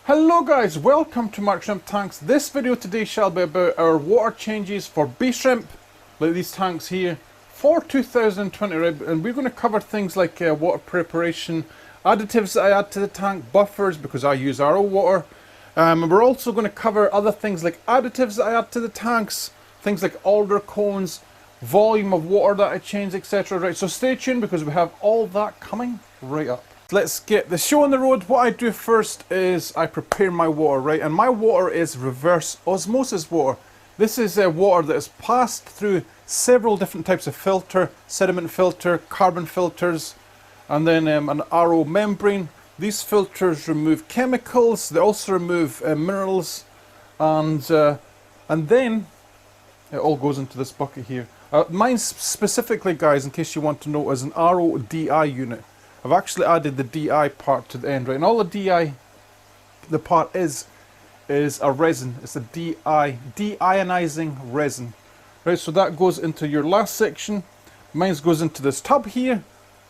Hello guys, welcome to Mark Shrimp Tanks. This video today shall be about our water changes for bee shrimp, like these tanks here, for 2020, right? And we're going to cover things like water preparation, additives that I add to the tank, buffers because I use RO water. And we're also going to cover other things like additives that I add to the tanks, things like alder cones, volume of water that I change, etc. Right, so stay tuned because we have all that coming right up. Let's get the show on the road. What I do first is I prepare my water, right? And my water is reverse osmosis water. This is water that is passed through several different types of filter, sediment filter, carbon filters, and then an RO membrane. These filters remove chemicals, they also remove minerals, and then it all goes into this bucket here. Mine specifically, guys, in case you want to know, is an RO DI unit. I've actually added the DI part to the end, right? And all the DI, the part is a resin. It's a deionizing resin, right? So that goes into your last section. Mine goes into this tub here,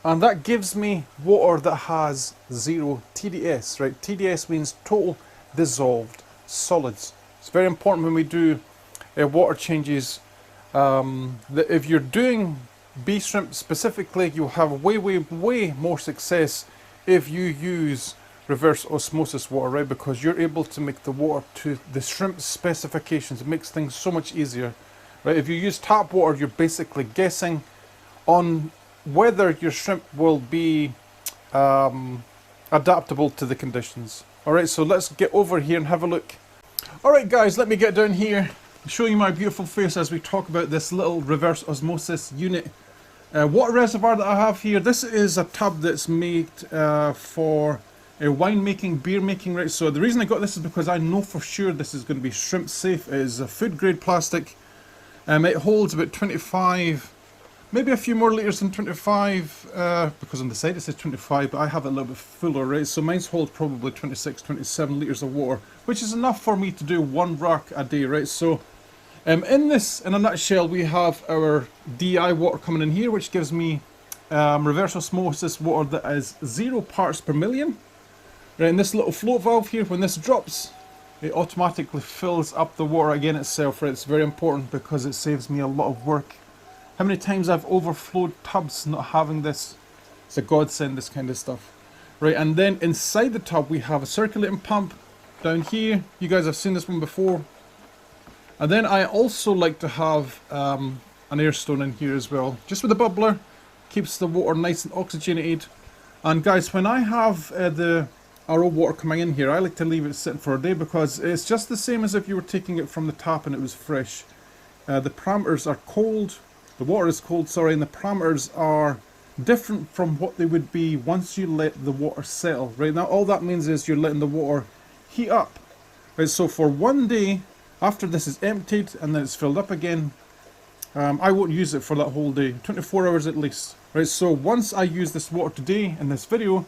and that gives me water that has 0 TDS, right? TDS means total dissolved solids. It's very important when we do water changes that if you're doing bee shrimp specifically, you'll have way more success if you use reverse osmosis water, right? Because you're able to make the water to the shrimp specifications. It makes things so much easier, right? If you use tap water, you're basically guessing on whether your shrimp will be adaptable to the conditions. All right, so let's get over here and have a look. All right, guys, let me get down here, show you my beautiful face as we talk about this little reverse osmosis unit. Water reservoir that I have here, this is a tub that's made for wine making, beer making, right? So the reason I got this is because I know for sure this is going to be shrimp safe. It is a food grade plastic. It holds about 25, maybe a few more litres than 25, because on the side it says 25, but I have it a little bit fuller, right? So mine's holds probably 26, 27 litres of water, which is enough for me to do 1 rack a day, right? So in this, in a nutshell, we have our DI water coming in here, which gives me reverse osmosis water that is 0 parts per million. Right, and this little float valve here, when this drops, it automatically fills up the water again itself, right? It's very important because it saves me a lot of work. How many times I've overflowed tubs not having this? It's a godsend, this kind of stuff. Right, and then inside the tub we have a circulating pump down here. You guys have seen this one before. And then I also like to have an air stone in here as well, just with a bubbler, keeps the water nice and oxygenated. And guys, when I have the RO water coming in here, I like to leave it sitting for a day because it's just the same as if you were taking it from the tap and it was fresh. The parameters are cold, the water is cold, sorry, and the parameters are different from what they would be once you let the water settle. Right now, all that means is you're letting the water heat up. Right, so for 1 day, after this is emptied and then it's filled up again, I won't use it for that whole day, 24 hours at least. Right, so once I use this water today in this video,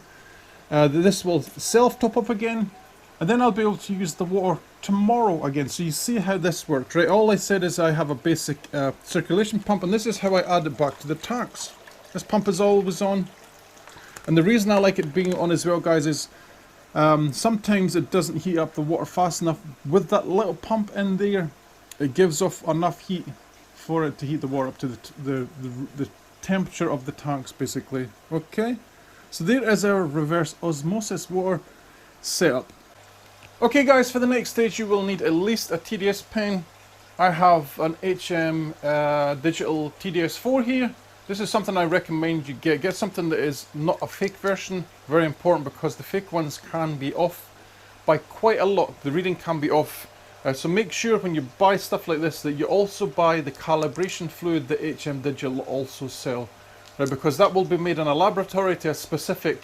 this will self-top up again, and then I'll be able to use the water tomorrow again. So you see how this works, right? All I said is I have a basic circulation pump, and this is how I add it back to the tanks. This pump is always on, and the reason I like it being on as well, guys, is sometimes it doesn't heat up the water fast enough. With that little pump in there, it gives off enough heat for it to heat the water up to the temperature of the tanks, basically. Okay, so there is our reverse osmosis water setup. Okay guys, for the next stage you will need at least a TDS pen. I have an HM digital TDS4 here. This is something I recommend you get. Get something that is not a fake version. Very important because the fake ones can be off by quite a lot. The reading can be off. So make sure when you buy stuff like this that you also buy the calibration fluid that HM Digital also sell. Right, because that will be made in a laboratory to a specific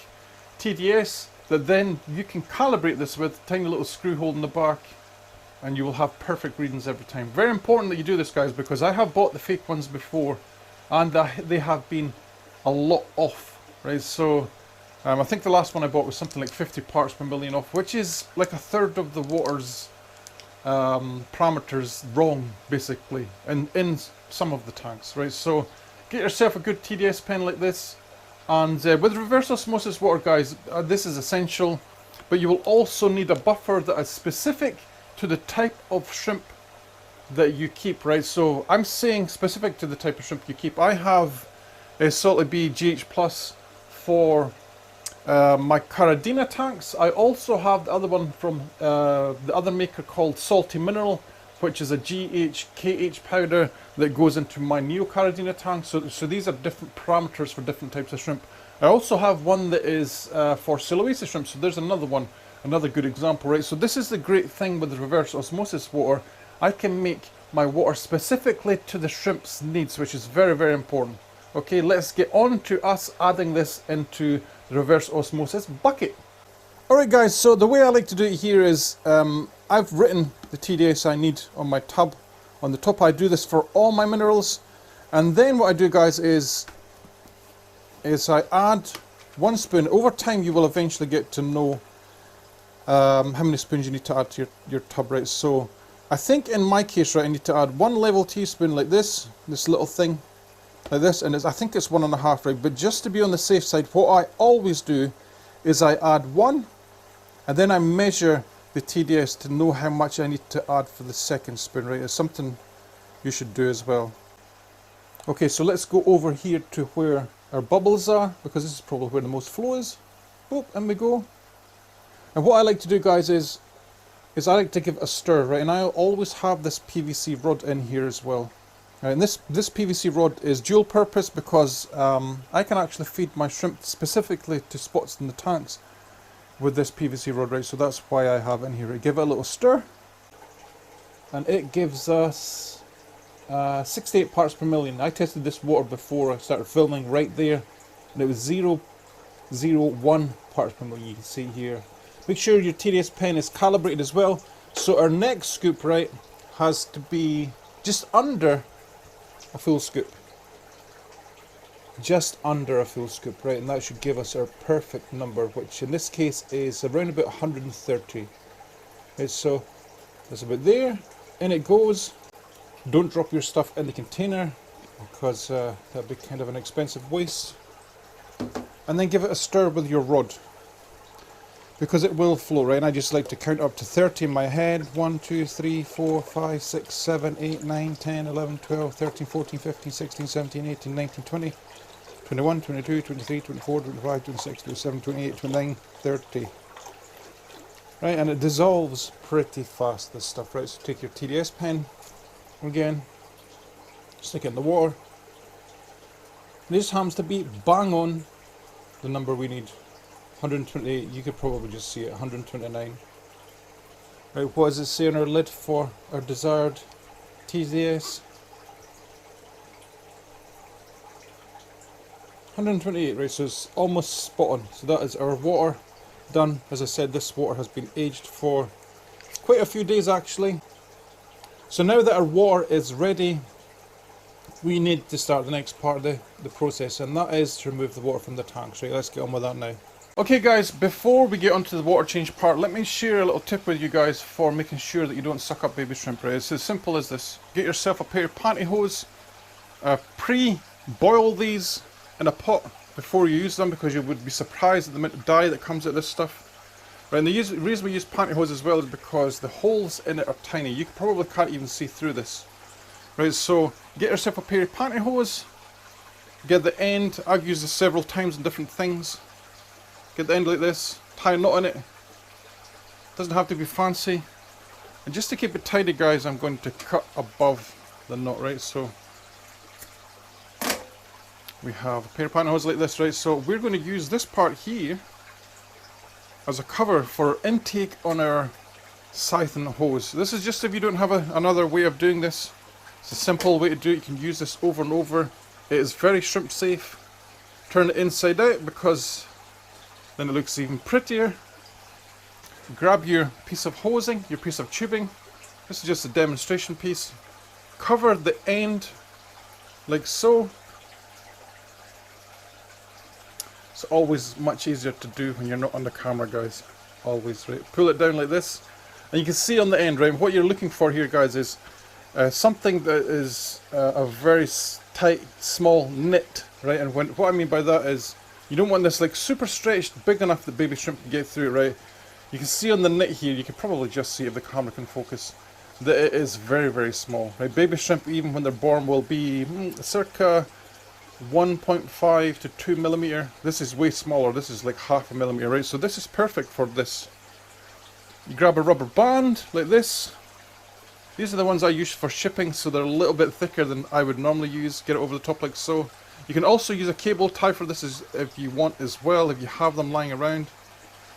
TDS that then you can calibrate this with a tiny little screw hole in the back and you will have perfect readings every time. Very important that you do this, guys, because I have bought the fake ones before and they have been a lot off, right? So I think the last one I bought was something like 50 parts per million off, which is like a third of the water's parameters wrong, basically, in some of the tanks, right? So get yourself a good TDS pen like this, and with reverse osmosis water, guys, this is essential. but you will also need a buffer that is specific to the type of shrimp that you keep, right? So I'm saying specific to the type of shrimp you keep. I have a Salty B GH Plus for my Caridina tanks. I also have the other one from the other maker called Salty Mineral, which is a GH/KH powder that goes into my Neocaridina tank. So these are different parameters for different types of shrimp. I also have one that is for Siloaceous shrimp, so there's another one, another good example, right? So this is the great thing with the reverse osmosis water. I can make my water specifically to the shrimp's needs, which is very, very important. Okay, let's get on to us adding this into the reverse osmosis bucket. Alright guys, so the way I like to do it here is I've written the TDS I need on my tub. On the top I do this for all my minerals, and then what I do, guys, is I add 1 spoon. Over time you will eventually get to know how many spoons you need to add to your tub, right? So I think in my case, right, I need to add 1 level teaspoon like this little thing, like this, and I think it's 1.5, right? But just to be on the safe side, what I always do is I add 1, and then I measure the TDS to know how much I need to add for the second spoon, right? It's something you should do as well. Okay, so let's go over here to where our bubbles are, because this is probably where the most flow is. Oh, and we go. And what I like to do, guys, is I like to give it a stir, right? And I always have this PVC rod in here as well. Right, and this PVC rod is dual purpose because I can actually feed my shrimp specifically to spots in the tanks with this PVC rod, right? So that's why I have it in here. I give it a little stir, and it gives us 68 parts per million. I tested this water before I started filming right there, and it was 0.01 parts per million. You can see here. Make sure your TDS pen is calibrated as well. So our next scoop, right, has to be just under a full scoop. Just under a full scoop, right, and that should give us our perfect number, which in this case is around about 130. Right, so that's about there, and it goes. Don't drop your stuff in the container because that'd be kind of an expensive waste. And then give it a stir with your rod, because it will flow, right? And I just like to count up to 30 in my head. 1, 2, 3, 4, 5, 6, 7, 8, 9, 10, 11, 12, 13, 14, 15, 16, 17, 18, 19, 20, 21, 22, 23, 24, 25, 26, 27, 28, 29, 30. Right, and it dissolves pretty fast, this stuff, right? So take your TDS pen, again, stick it in the water. This happens to be bang on the number we need. 128, you could probably just see it, 129. Right, what does it say on our lid for our desired TDS? 128, right, so it's almost spot on. So that is our water done. As I said, this water has been aged for quite a few days actually. So now that our water is ready, we need to start the next part of the process, and that is to remove the water from the tanks, right? Let's get on with that now. Okay guys, before we get onto the water change part, let me share a little tip with you guys for making sure that you don't suck up baby shrimp, right? It's as simple as this. Get yourself a pair of pantyhose, pre-boil these in a pot before you use them, because you would be surprised at the amount of dye that comes out of this stuff. Right, and the reason we use pantyhose as well is because the holes in it are tiny. You probably can't even see through this. Right, so get yourself a pair of pantyhose, get the end, I've used this several times in different things. Get the end like this, tie a knot on it. Doesn't have to be fancy. And just to keep it tidy, guys, I'm going to cut above the knot, right? So we have a pair of pantyhose like this, right? So we're going to use this part here as a cover for intake on our siphon hose. This is just if you don't have another way of doing this. It's a simple way to do it. You can use this over and over. It is very shrimp safe. Turn it inside out because then it looks even prettier. Grab your piece of hosing, your piece of tubing. This is just a demonstration piece. Cover the end like so. It's always much easier to do when you're not on the camera, guys. Always, right? Pull it down like this, and you can see on the end, right? What you're looking for here, guys, is something that is a very tight, small knit, right? And what I mean by that is you don't want this like super stretched, big enough that baby shrimp can get through, right? You can see on the net here, you can probably just see if the camera can focus, that it is very, very small. Right? Baby shrimp, even when they're born, will be circa 1.5 to 2 millimeter. This is way smaller. This is like half a millimeter, right? So this is perfect for this. You grab a rubber band like this. These are the ones I use for shipping, so they're a little bit thicker than I would normally use. Get it over the top like so. You can also use a cable tie for this if you want as well, if you have them lying around.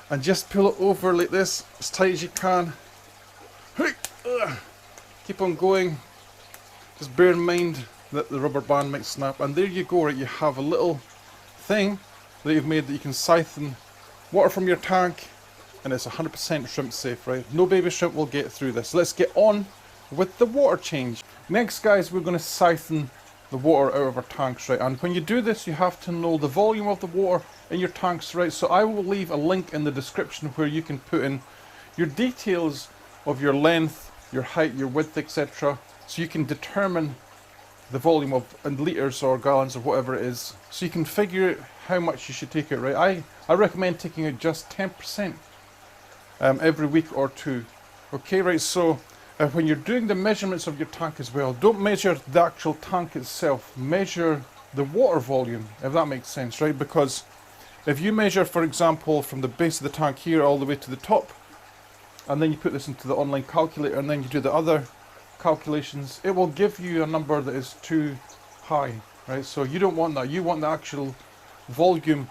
And just pull it over like this, as tight as you can. Keep on going. Just bear in mind that the rubber band might snap. And there you go, right? You have a little thing that you've made that you can siphon water from your tank, and it's 100% shrimp safe, right? No baby shrimp will get through this. Let's get on with the water change. Next, guys, we're going to siphon the water out of our tanks, right? And when you do this, you have to know the volume of the water in your tanks, right? So I will leave a link in the description where you can put in your details of your length, your height, your width, etc. So you can determine the volume of in litres or gallons or whatever it is. So you can figure out how much you should take out, right? I recommend taking out just 10% every week or two. Okay, right? So when you're doing the measurements of your tank as well, don't measure the actual tank itself, measure the water volume, if that makes sense, right? Because if you measure, for example, from the base of the tank here all the way to the top, and then you put this into the online calculator and then you do the other calculations, it will give you a number that is too high, right? So you don't want that. You want the actual volume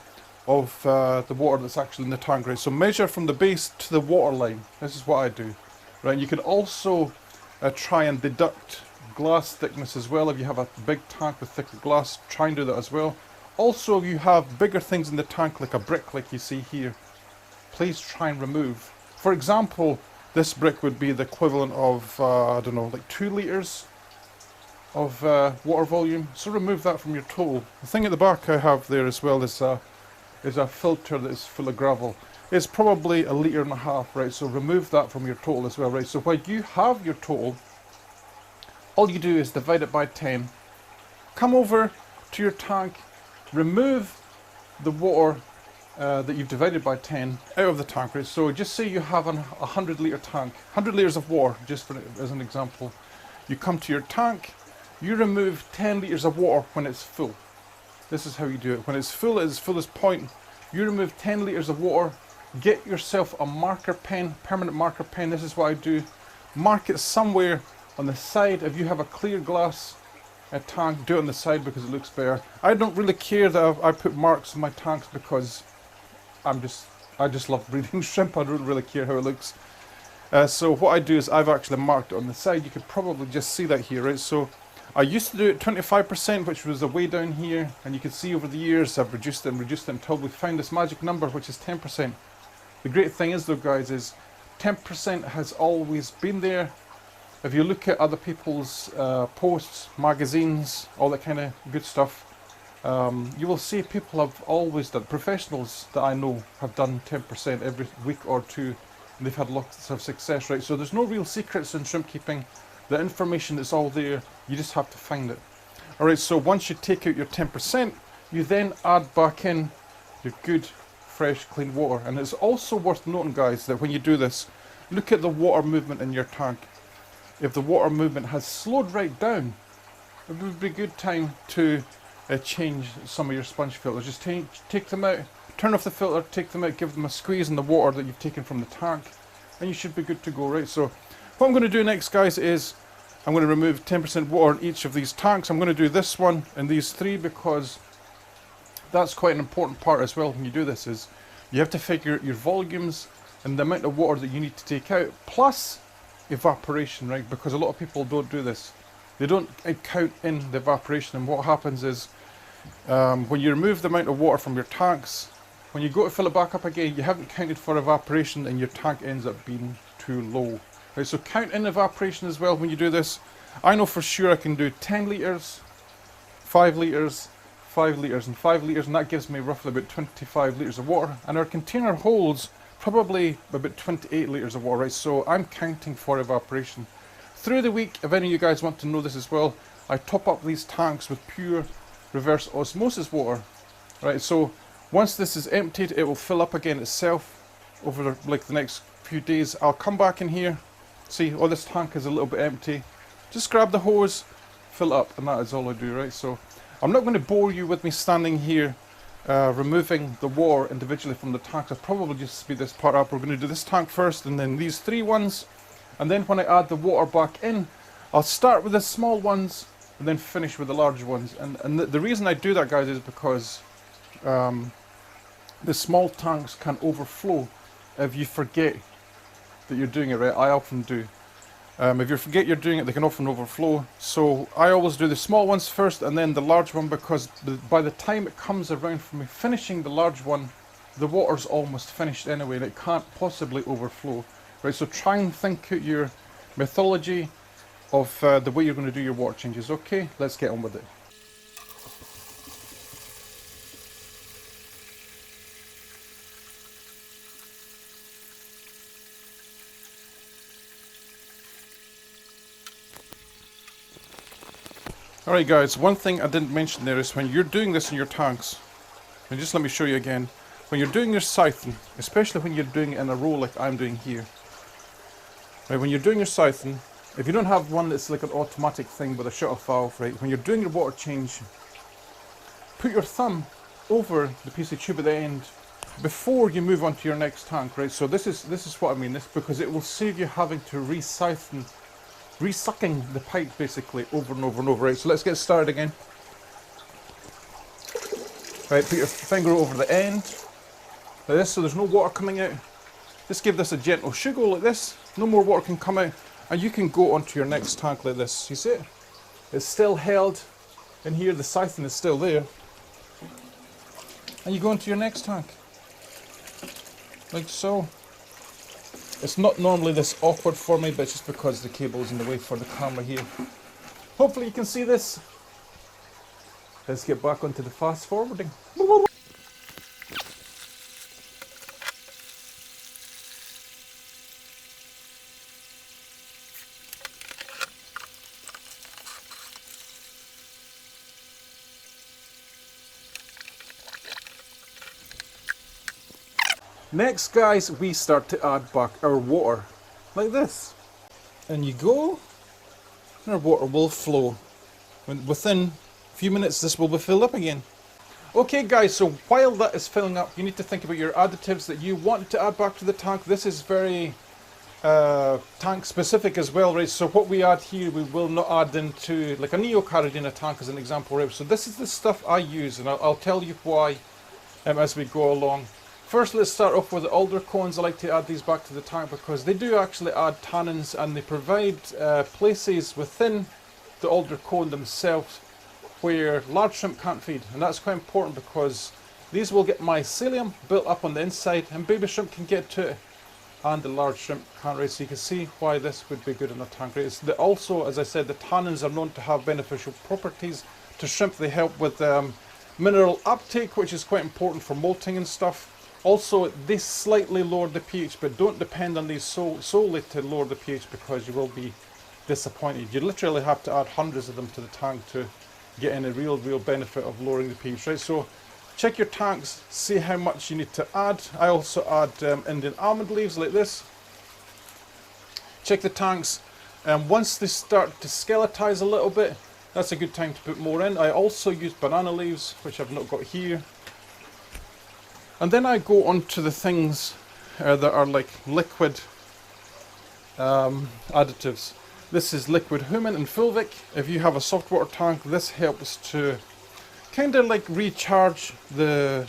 of the water that's actually in the tank, right? So measure from the base to the water line. This is what I do. Right, you can also try and deduct glass thickness as well. If you have a big tank with thicker glass, try and do that as well. Also, if you have bigger things in the tank, like a brick like you see here, please try and remove. For example, this brick would be the equivalent of, I don't know, like 2 litres of water volume. So remove that from your total. The thing at the back I have there as well is a filter that is full of gravel. It's probably 1.5 litres, right? So remove that from your total as well, right? So when you have your total, all you do is divide it by 10. Come over to your tank, remove the water that you've divided by 10 out of the tank, right? So just say you have a 100 litre tank, 100 litres of water, just as an example. You come to your tank, you remove 10 litres of water when it's full. This is how you do it. When it's full as point, you remove 10 litres of water. Get yourself a marker pen, permanent marker pen. This is what I do. Mark it somewhere on the side. If you have a clear glass tank, do it on the side because it looks better. I don't really care that I put marks on my tanks because I just love breeding shrimp. I don't really care how it looks. So what I do is I've actually marked it on the side. You could probably just see that here, right? So I used to do it 25%, which was way down here, and you can see over the years I've reduced it until we found this magic number, which is 10%. The great thing is though, guys, is 10% has always been there. If you look at other people's posts, magazines, all that kind of good stuff, you will see people have always done, professionals that I know have done 10% every week or two, and they've had lots of success, right? So there's no real secrets in shrimp keeping. The information is all there, you just have to find it. Alright, so once you take out your 10%, you then add back in your good, fresh, clean water. And it's also worth noting, guys, that when you do this, look at the water movement in your tank. If the water movement has slowed right down, it would be a good time to change some of your sponge filters. Just take them out, turn off the filter, take them out, give them a squeeze in the water that you've taken from the tank, and you should be good to go, right? So what I'm going to do next, guys, is I'm going to remove 10% water in each of these tanks. I'm going to do this one and these 3 because that's quite an important part as well when you do this, is you have to figure out your volumes and the amount of water that you need to take out, plus evaporation, right? Because a lot of people don't do this. They don't count in the evaporation, and what happens is when you remove the amount of water from your tanks, when you go to fill it back up again, you haven't counted for evaporation and your tank ends up being too low. Right, so count in evaporation as well when you do this. I know for sure I can do 10 litres, 5 litres, 5 litres and 5 litres, and that gives me roughly about 25 litres of water. And our container holds probably about 28 litres of water, right? So I'm counting for evaporation. Through the week, if any of you guys want to know this as well, I top up these tanks with pure reverse osmosis water. Right, so once this is emptied, it will fill up again itself. over like the next few days, I'll come back in here, see, oh, this tank is a little bit empty. Just grab the hose, fill it up, and that is all I do, right? So I'm not going to bore you with me standing here removing the water individually from the tank. I'll probably just speed this part up. We're going to do this tank first, and then these 3 ones, and then when I add the water back in, I'll start with the small ones and then finish with the large ones. And the reason I do that, guys, is because the small tanks can overflow if you forget that you're doing it, right? I often do. If you forget you're doing it, they can often overflow. So I always do the small ones first and then the large one, because by the time it comes around for me finishing the large one, the water's almost finished anyway and it can't possibly overflow, right? So try and think out your methodology of the way you're going to do your water changes. Okay, let's get on with it. Alright guys, one thing I didn't mention there is when you're doing this in your tanks, and just let me show you again, when you're doing your siphoning, especially when you're doing it in a row like I'm doing here, right, when you're doing your siphoning, if you don't have one that's like an automatic thing with a shut-off valve, right, when you're doing your water change, put your thumb over the piece of tube at the end before you move on to your next tank, right? So this is what I mean, this, because it will save you having to re-siphon, re-sucking the pipe basically over and over and over, right? So let's get started again. Right, put your finger over the end like this, so there's no water coming out. Just give this a gentle shuggle like this, no more water can come out, and you can go onto your next tank like this. You see it? It's still held in here, the siphon is still there, and you go into your next tank like so. It's not normally this awkward for me, but it's just because the cable is in the way for the camera here. Hopefully you can see this. Let's get back onto the fast forwarding. Next, guys, we start to add back our water, like this. And you go, and our water will flow. Within a few minutes, this will be filled up again. Okay, guys, so while that is filling up, you need to think about your additives that you want to add back to the tank. This is very tank specific as well, right? So what we add here, we will not add into, like a Neocaridina tank as an example, right? So this is the stuff I use, and I'll tell you why as we go along. First, let's start off with the alder cones. I like to add these back to the tank because they do actually add tannins, and they provide places within the alder cone themselves where large shrimp can't feed. And that's quite important because these will get mycelium built up on the inside, and baby shrimp can get to it, and the large shrimp can't, right? So you can see why this would be good in a tank, right? It's also, as I said, the tannins are known to have beneficial properties to shrimp. They help with mineral uptake, which is quite important for molting and stuff. Also, they slightly lower the pH, but don't depend on these solely to lower the pH, because you will be disappointed. You literally have to add hundreds of them to the tank to get any real benefit of lowering the pH, right? So check your tanks, see how much you need to add. I also add Indian almond leaves like this. Check the tanks, and once they start to skeletize a little bit, that's a good time to put more in. I also use banana leaves, which I've not got here. And then I go on to the things that are like liquid additives. This is liquid humin and fulvic. If you have a saltwater tank, this helps to kind of like recharge the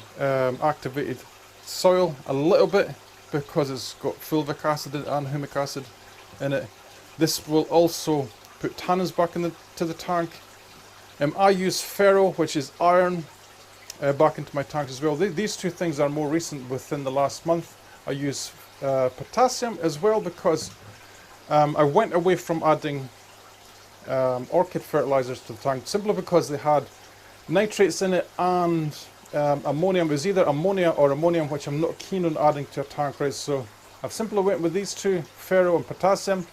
activated soil a little bit, because it's got fulvic acid and humic acid in it. This will also put tannins back into the tank. I use ferro, which is iron, back into my tank as well. These two things are more recent within the last month. I use potassium as well, because I went away from adding orchid fertilizers to the tank simply because they had nitrates in it and ammonium. It was either ammonia or ammonium, which I'm not keen on adding to a tank, right? So I've simply went with these two, ferro and potassium,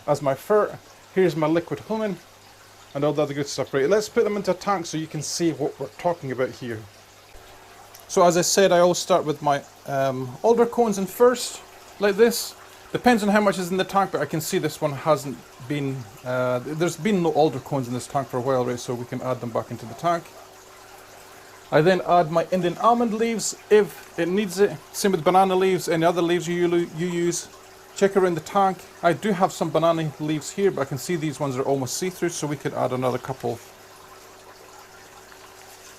as my fert. Here's my liquid humin and all the other good stuff, right? Let's put them into a tank so you can see what we're talking about here. So as I said, I always start with my alder cones in first, like this. Depends on how much is in the tank, but I can see this one hasn't been, there's been no alder cones in this tank for a while, right, so we can add them back into the tank. I then add my Indian almond leaves if it needs it. Same with banana leaves, any other leaves you use. Check around the tank. I do have some banana leaves here, but I can see these ones are almost see-through, so we could add another couple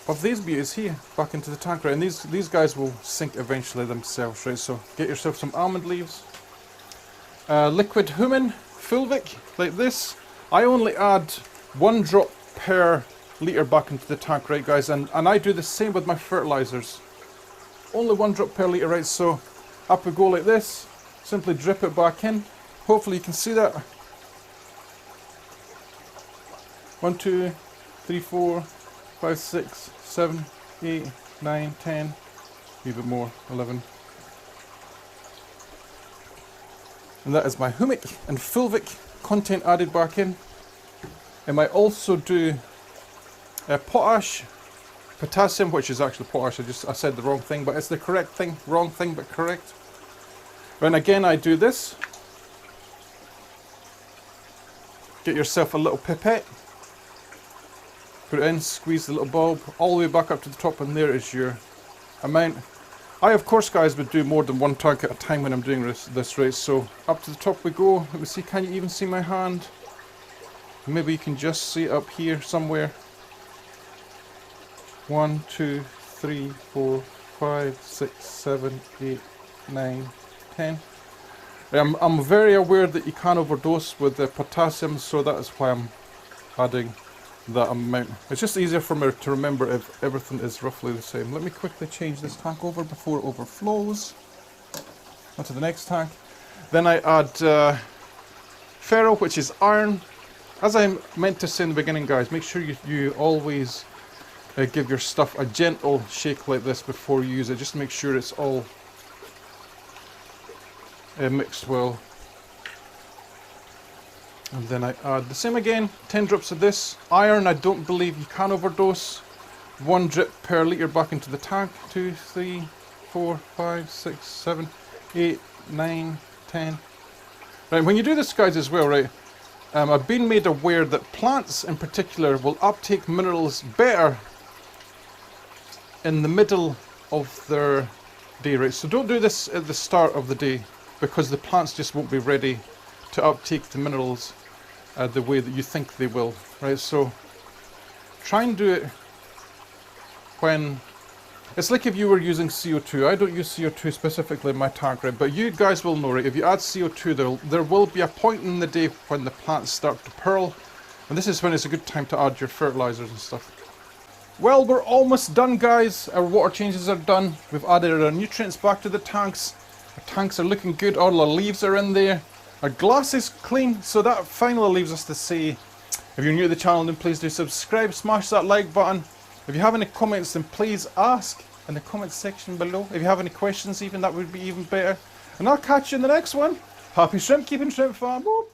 of these beauties here back into the tank, right? And these guys will sink eventually themselves, right? So get yourself some almond leaves. Liquid humin, fulvic, like this. I only add 1 drop per litre back into the tank, right guys? And I do the same with my fertilizers. Only 1 drop per litre, right? So up we go like this. Simply drip it back in. Hopefully you can see that. 1, 2, 3, 4, 5, 6, 7, 8, 9, 10, a bit more, 11. And that is my humic and fulvic content added back in. I might also do potash, potassium, which is actually potash. I said the wrong thing, but it's the correct thing. Wrong thing, but correct. And again, I do this. Get yourself a little pipette. Put it in, squeeze the little bulb all the way back up to the top, and there is your amount. I, of course, guys, would do more than 1 tank at a time when I'm doing this race. So up to the top we go. Let me see, can you even see my hand? Maybe you can just see it up here somewhere. 1, 2, 3, 4, 5, 6, 7, 8, 9, 10. I'm very aware that you can overdose with the potassium, so that is why I'm adding that amount. It's just easier for me to remember if everything is roughly the same. Let me quickly change this tank over before it overflows. Onto the next tank. Then I add ferro, which is iron. As I meant to say in the beginning, guys, make sure you always give your stuff a gentle shake like this before you use it, just to make sure it's all mixed well. And then I add the same again, 10 drops of this. Iron, I don't believe you can overdose. 1 drip per litre back into the tank. 2, 3, 4, 5, 6, 7, 8, 9, 10. Right, when you do this, guys, as well, right, I've been made aware that plants in particular will uptake minerals better in the middle of their day, right? So don't do this at the start of the day, because the plants just won't be ready to uptake the minerals the way that you think they will, right? So try and do it when it's like if you were using CO2. I don't use CO2 specifically in my tank, right? But you guys will know, right? If you add CO2, there will be a point in the day when the plants start to pearl, and this is when it's a good time to add your fertilizers and stuff. Well, we're almost done, guys. Our water changes are done. We've added our nutrients back to the tanks. Our tanks are looking good. All our leaves are in there. Our glass is clean. So that finally leaves us to say, if you're new to the channel, then please do subscribe. Smash that like button. If you have any comments, then please ask in the comments section below. If you have any questions even, that would be even better. And I'll catch you in the next one. Happy shrimp keeping, shrimp farm. Whoop.